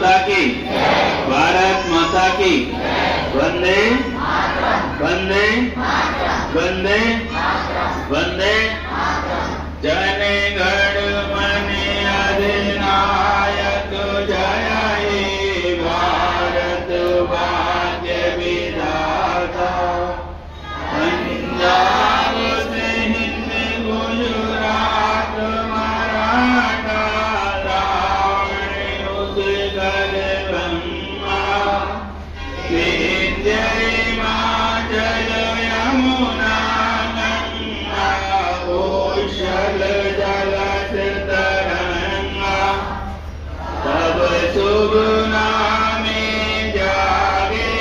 माता की, भारत माता की, वंदे वंदे वंदे वंदे। जन गण मन अधिनायक जय हे भारत भाग्य विधाता। पंजाब सिंध गुजरात मराठा द्राविड़ उत्कल गंगा विंध्य हिमाचल यमुना गंगा कौशल जलधि तरंगा। तब शुभ नामे जागे,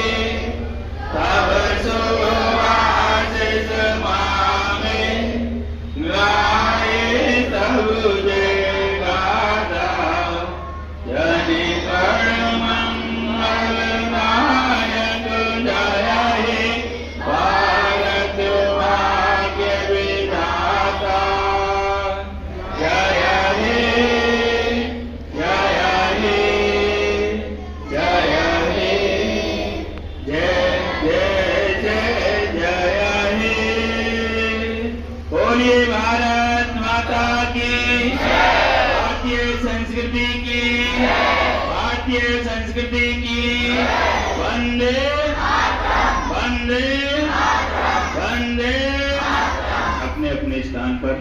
तब शुभ आशीष मांगे, गाए तब जय गाथा। जन गण मंगल नायक जय हे भारत भाग्य विधाता। जय हे जय हे जय हे जय जय जय जय हे। बोलिए भारत माता की, भारतीय संस्कृति की, भारतीय संस्कृति की। वंदे वंदे वंदे। अपने अपने स्थान पर